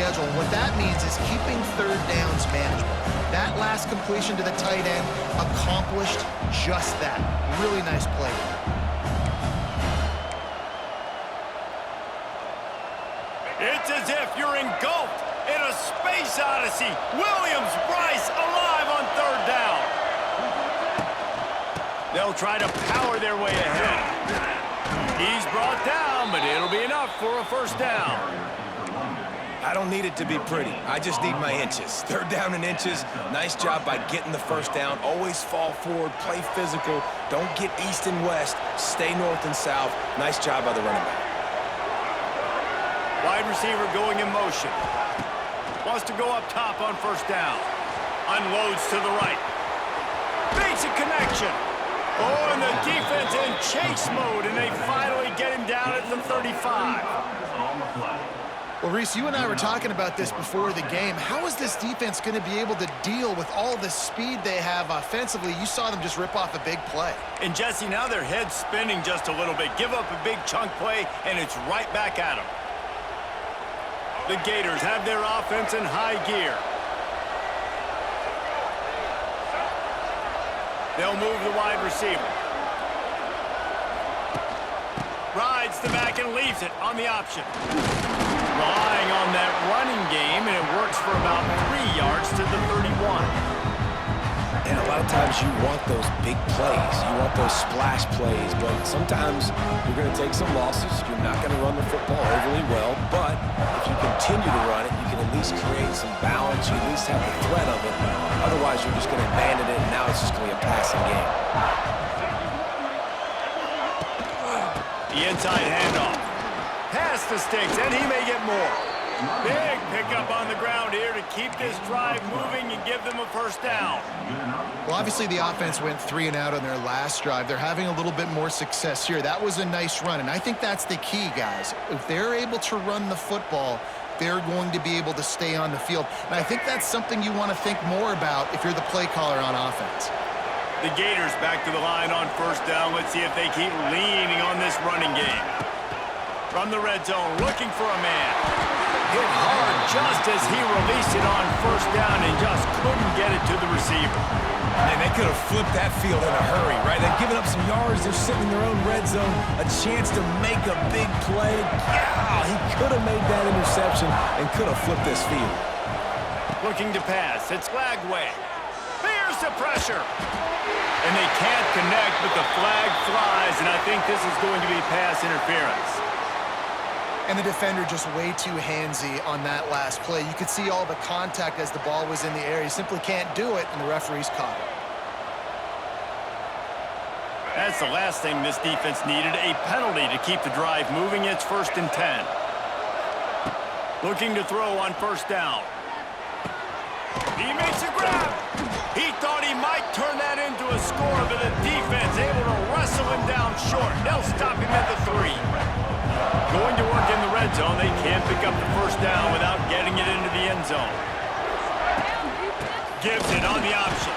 schedule. And what that means is keeping third downs manageable. That last completion to the tight end accomplished just that. Really nice play. It's as if you're engulfed in a space odyssey. Williams-Brice alive on third down. They'll try to power their way ahead. He's brought down, but it'll be enough for a first down. I don't need it to be pretty. I just need my inches. Third down and inches. Nice job by getting the first down. Always fall forward, play physical. Don't get east and west. Stay north and south. Nice job by the running back. Wide receiver going in motion. Wants to go up top on first down. Unloads to the right. Makes a connection. Oh, and the defense in chase mode, and they finally get him down at the 35. Well, Reese, you and I were talking about this before the game. How is this defense going to be able to deal with all the speed they have offensively? You saw them just rip off a big play. And, Jesse, now their head's spinning just a little bit. Give up a big chunk play, and it's right back at them. The Gators have their offense in high gear. They'll move the wide receiver. Rides the back and leaves it on the option. Relying on that running game, and it works for about 3 yards to the 31. And a lot of times you want those big plays. You want those splash plays, but sometimes you're going to take some losses. You're not going to run the football overly well, but if you continue to run it, you can at least create some balance. You at least have the threat of it. Otherwise, you're just going to abandon it, and now it's just going to be a passing game. The inside handoff. Pass the sticks, and he may get more. Big pickup on the ground here to keep this drive moving and give them a first down. Well, obviously the offense went 3 and out on their last drive. They're having a little bit more success here. That was a nice run, and I think that's the key, guys. If they're able to run the football, they're going to be able to stay on the field. And I think that's something you want to think more about if you're the play caller on offense. The Gators back to the line on first down. Let's see if they keep leaning on this running game. From the red zone, looking for a man. Hit hard just as he released it on first down and just couldn't get it to the receiver. And they could have flipped that field in a hurry, right? They've given up some yards. They're sitting in their own red zone. A chance to make a big play. Yeah, he could have made that interception and could have flipped this field. Looking to pass. It's Lagway. Fears the pressure. And they can't connect, but the flag flies, and I think this is going to be pass interference. And the defender just way too handsy on that last play. You could see all the contact as the ball was in the air. He simply can't do it, and the referee's caught it. That's the last thing this defense needed, a penalty to keep the drive moving. It's 1st and 10. Looking to throw on first down. He makes a grab. He thought he might turn that into a score, but the defense able to wrestle him down short. They'll stop him at the 3. Going to work in the red zone. They can't pick up the first down without getting it into the end zone. Gives it on the option.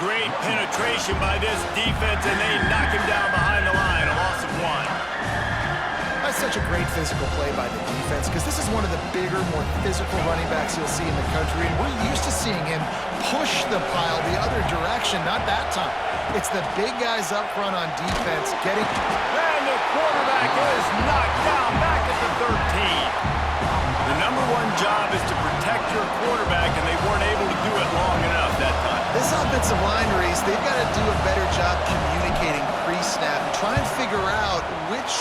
Great penetration by this defense, and they knock him down behind the line. A loss of 1. That's such a great physical play by the defense because this is one of the bigger, more physical running backs you'll see in the country, and we're used to seeing him push the pile the other direction. Not that time. It's the big guys up front on defense getting... And the quarterback is knocked down back at the 13. The #1 job is to protect your quarterback, and they weren't able to do it long enough that time. This offensive line, Reese, they've got to do a better job communicating pre-snap and try and figure out which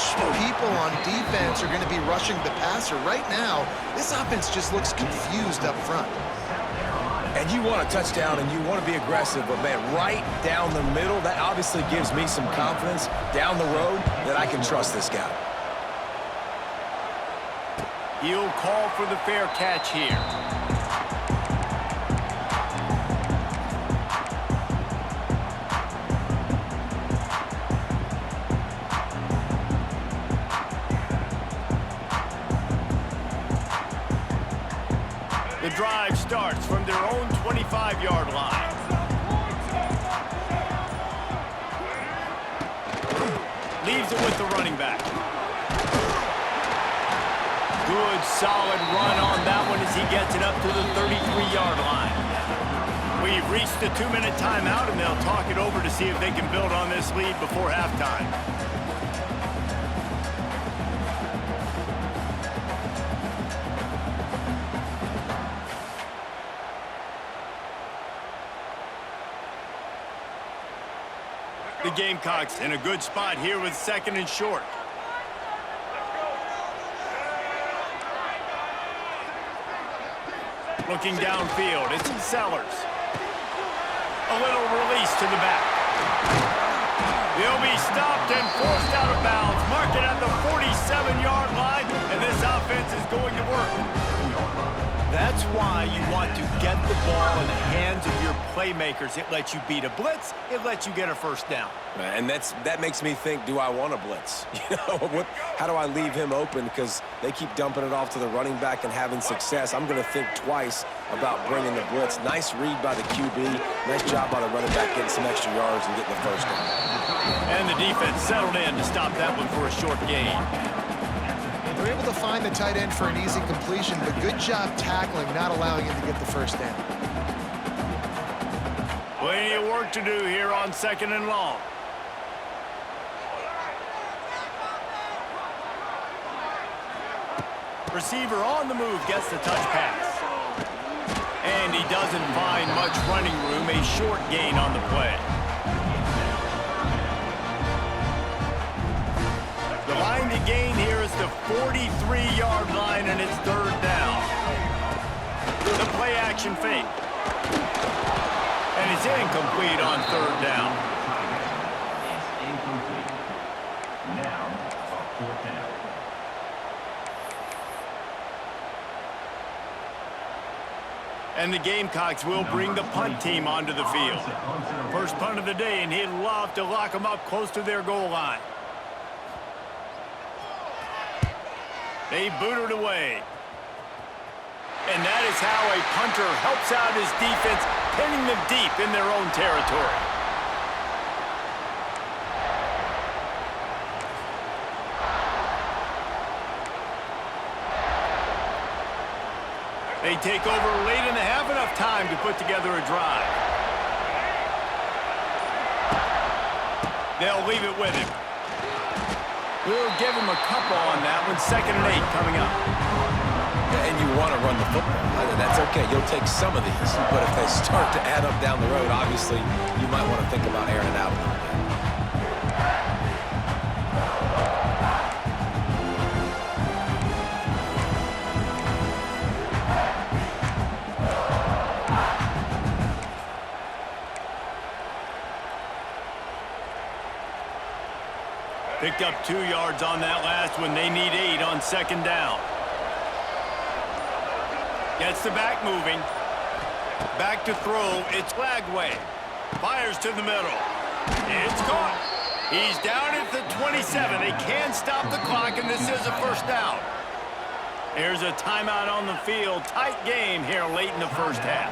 people on defense are going to be rushing the passer. Right now, this offense just looks confused up front. And you want a touchdown and you want to be aggressive, but man, right down the middle, that obviously gives me some confidence down the road that I can trust this guy. He'll call for the fair catch here. The drive starts from their own 25-yard line. Leaves it with the running back. Good, solid run on that one as gets it up to the 33-yard line. We've reached the 2-minute timeout, and they'll talk it over to see if they can build on this lead before halftime. The Gamecocks in a good spot here with 2nd and short. Looking downfield, it's Sellers. A little release to the back. They'll be stopped and forced out of bounds. Mark it at the 47-yard line, and this offense is going to work. That's why you want to get the ball in the hands of your playmakers. It lets you beat a blitz. It lets you get a first down. And that makes me think, do I want to blitz? How do I leave him open? Because they keep dumping it off to the running back and having success. I'm going to think twice about bringing the blitz. Nice read by the QB. Nice job by the running back getting some extra yards and getting the first down. And the defense settled in to stop that one for a short gain. They're able to find the tight end for an easy completion, but good job tackling, not allowing him to get the first down. Plenty of work to do here on 2nd and long. Receiver on the move gets the touch pass. And he doesn't find much running room, a short gain on the play. The line to gain here is the 43-yard line, and it's 3rd down. The play action fake. And it's incomplete on 3rd down. Now, 4th down. And the Gamecocks will bring the punt team onto the field. First punt of the day, and he'd love to lock them up close to their goal line. They boot it away. And that is how a punter helps out his defense, pinning them deep in their own territory. They take over late and have enough time to put together a drive. They'll leave it with him. We'll give him a couple on that one. 2nd and 8 coming up. And you want to run the football. That's okay. You'll take some of these. But if they start to add up down the road, obviously, you might want to think about airing it out a little bit. Picked up 2 yards on that last one. They need 8 on 2nd down. Gets the back moving. Back to throw. It's Lagway. Fires to the middle. It's caught. He's down at the 27. They can stop the clock, and this is a first down. Here's a timeout on the field. Tight game here late in the first half.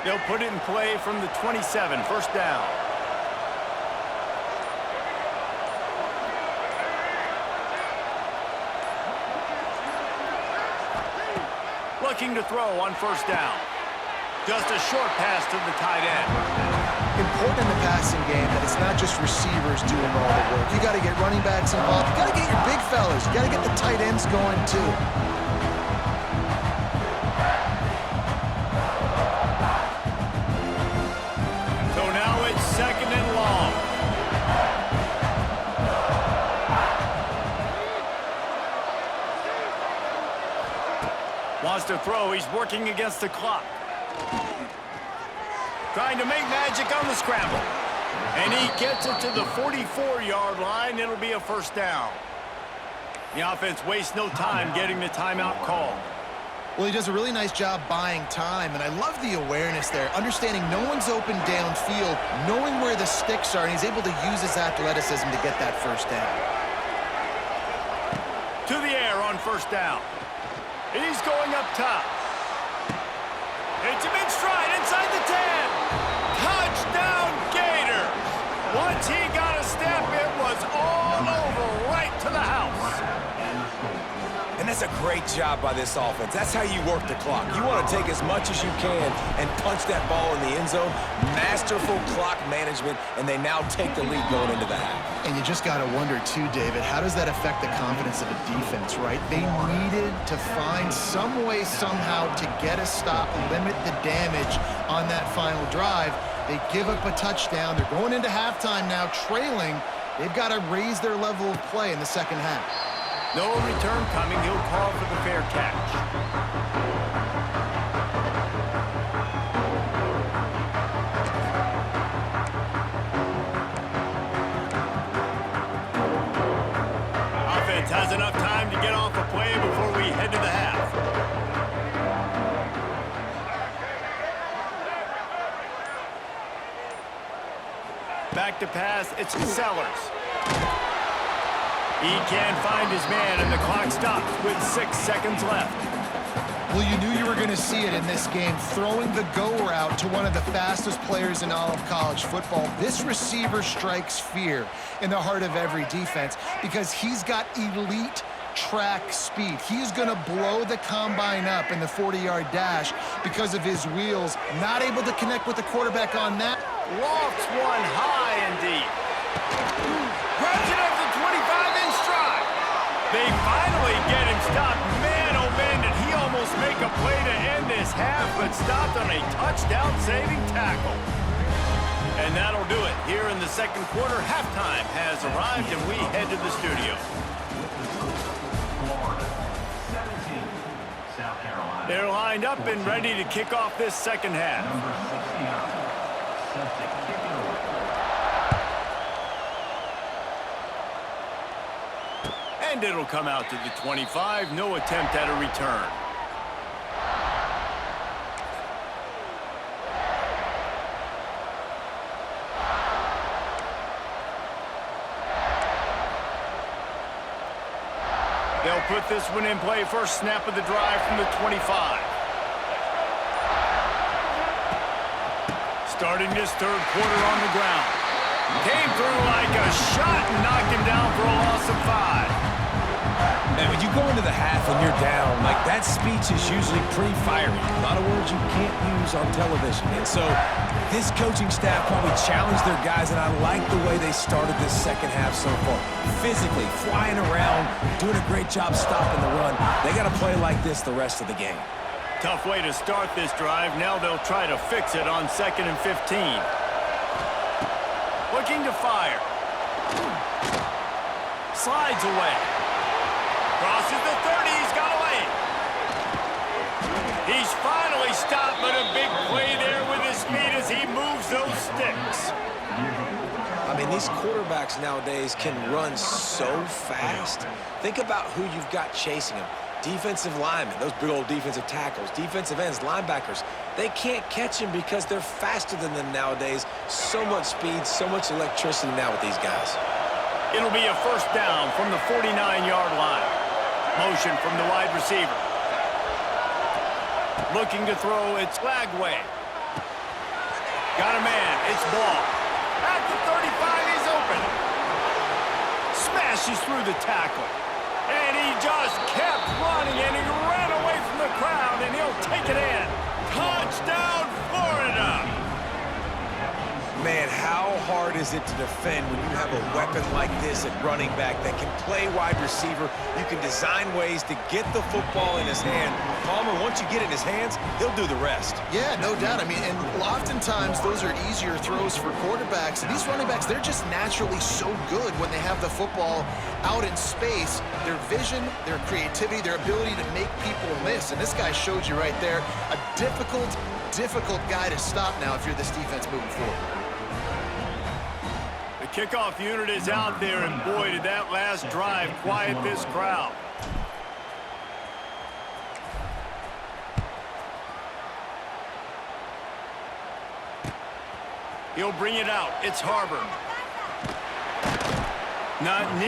They'll put it in play from the 27, first down. Looking to throw on first down. Just a short pass to the tight end. Important in the passing game that it's not just receivers doing all the work. You got to get running backs involved. You got to get your big fellas. You got to get the tight ends going too. So now it's 2nd and long. Wants to throw. He's working against the clock. Trying to make magic on the scramble. And he gets it to the 44-yard line. It'll be a first down. The offense wastes no time getting the timeout called. Well, he does a really nice job buying time, and I love the awareness there, understanding no one's open downfield, knowing where the sticks are, and he's able to use his athleticism to get that first down. To the air on first down. He's going up top. It's him in stride inside the 10. Touchdown Gators. Once he got a step, it was all over right to the house. And that's a great job by this offense. That's how you work the clock. You want to take as much as you can and punch that ball in the end zone. Masterful clock management, and they now take the lead going into the half. And you just got to wonder, too, David, how does that affect the confidence of the defense, right? They needed to find some way, somehow, to get a stop, limit the damage on that final drive. They give up a touchdown. They're going into halftime now, trailing. They've got to raise their level of play in the second half. No return coming. He'll call for the fair catch. Offense has enough time to get off a play before we head to the half. Back to pass. It's Sellers. He can't find his man, and the clock stops with 6 seconds left. Well, you knew you were going to see it in this game, throwing the go route to one of the fastest players in all of college football. This receiver strikes fear in the heart of every defense because he's got elite track speed. He's going to blow the combine up in the 40-yard dash because of his wheels. Not able to connect with the quarterback on that. Lofts one high and deep. Grabs it up to 25 in stride. They finally get him stopped. Man, oh man, did he almost make a play to end this half, but stopped on a touchdown-saving tackle. And that'll do it. Here in the second quarter, halftime has arrived, and we head to the studio. Florida 17, South Carolina. They're lined up and ready to kick off this second half. Number 69, set to kick it away. And it'll come out to the 25. No attempt at a return. They'll put this one in play. First snap of the drive from the 25. Starting this third quarter on the ground. Came through like a shot and knocked him down for a loss of 5. Man, when you go into the half and you're down, like that speech is usually pretty fiery. A lot of words you can't use on television. And so this coaching staff probably challenged their guys, and I like the way they started this second half so far. Physically, flying around, doing a great job stopping the run. They got to play like this the rest of the game. Tough way to start this drive. Now they'll try to fix it on 2nd and 15. Looking to fire. Slides away. Crosses the 30. He's got away. He's finally stopped, but a big play there with his speed as he moves those sticks. I mean, these quarterbacks nowadays can run so fast. Think about who you've got chasing them. Defensive linemen, those big old defensive tackles, defensive ends, linebackers. They can't catch him because they're faster than them nowadays. So much speed, so much electricity now with these guys. It'll be a first down from the 49-yard line. Motion from the wide receiver. Looking to throw, it's Lagway. Got a man, it's Ball. At the 35, he's open. Smashes through the tackle. And he just kept running, and he ran away from the crowd, and he'll take it in. Touchdown, Florida! Man, how hard is it to defend when you have a weapon like this at running back that can play wide receiver? You can design ways to get the football in his hand. Palmer, once you get it in his hands, he'll do the rest. Yeah, no doubt. I mean, and oftentimes those are easier throws for quarterbacks. And these running backs, they're just naturally so good when they have the football out in space. Their vision, their creativity, their ability to make people miss. And this guy showed you right there, a difficult guy to stop now if you're this defense moving forward. The kickoff unit is out there, and boy, did that last drive quiet this crowd. He'll bring it out. It's Harbor. Not